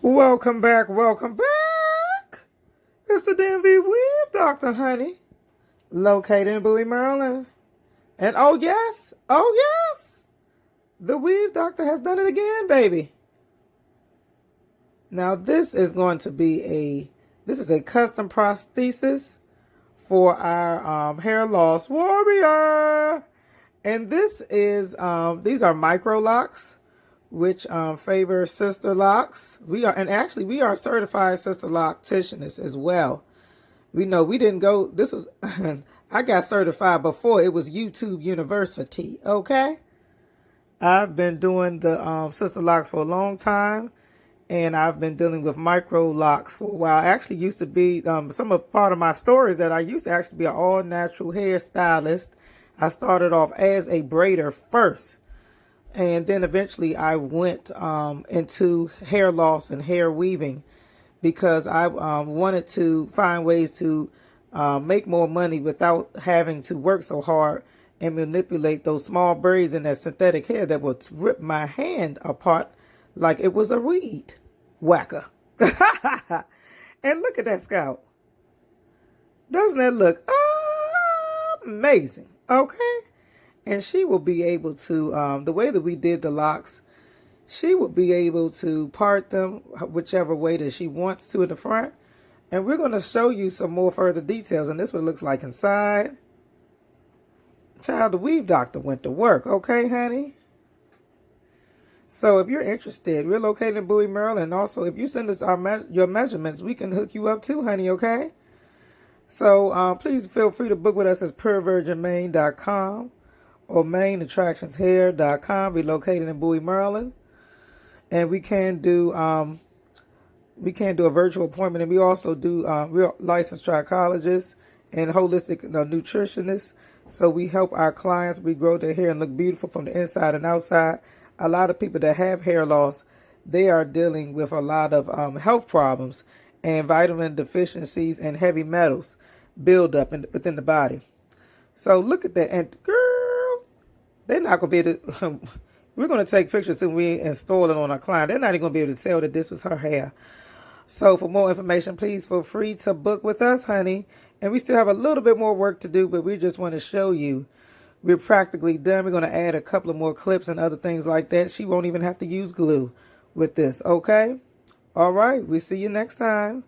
Welcome back, welcome back. It's the DMV Weave Doctor, honey. Located in Bowie, Maryland. And oh yes, the Weave Doctor has done it again, baby. Now this is going to be a custom prosthesis for our hair loss warrior. And this is, these are micro locks, which favor Sisterlocs. We are certified Sisterlocticians as well. We know we didn't go, this was, I got certified before it was YouTube University, okay? I've been doing the Sisterlocs for a long time, and I've been dealing with micro locks for a while. I actually used to be, part of my stories that I used to actually be an all-natural hairstylist. I started off as a braider first. And then eventually I went into hair loss and hair weaving because I wanted to find ways to make more money without having to work so hard and manipulate those small braids in that synthetic hair that would rip my hand apart like it was a reed whacker. And look at that scalp. Doesn't that look amazing? Okay. And she will be able to, the way that we did the locks, she will be able to part them whichever way that she wants to in the front. And we're going to show you some more further details. And this is what it looks like inside. Child, the Weave Doctor went to work. Okay, honey? So if you're interested, we're located in Bowie, Maryland. And also, if you send us your measurements, we can hook you up too, honey, okay? So please feel free to book with us at purevirginmaine.com. or maneattractionz.com. We're located in Bowie, Maryland, and we can do a virtual appointment. And we also do we're licensed tricologists and holistic nutritionists. So we help our clients regrow their hair and look beautiful from the inside and outside. A lot of people that have hair loss, they are dealing with a lot of health problems and vitamin deficiencies and heavy metals build up within the body. So look at that, and girl, they're not going to be able to, we're going to take pictures and we install it on our client. They're not even going to be able to tell that this was her hair. So for more information, please feel free to book with us, honey. And we still have a little bit more work to do, but we just want to show you we're practically done. We're going to add a couple of more clips and other things like that. She won't even have to use glue with this, okay? All right, we'll see you next time.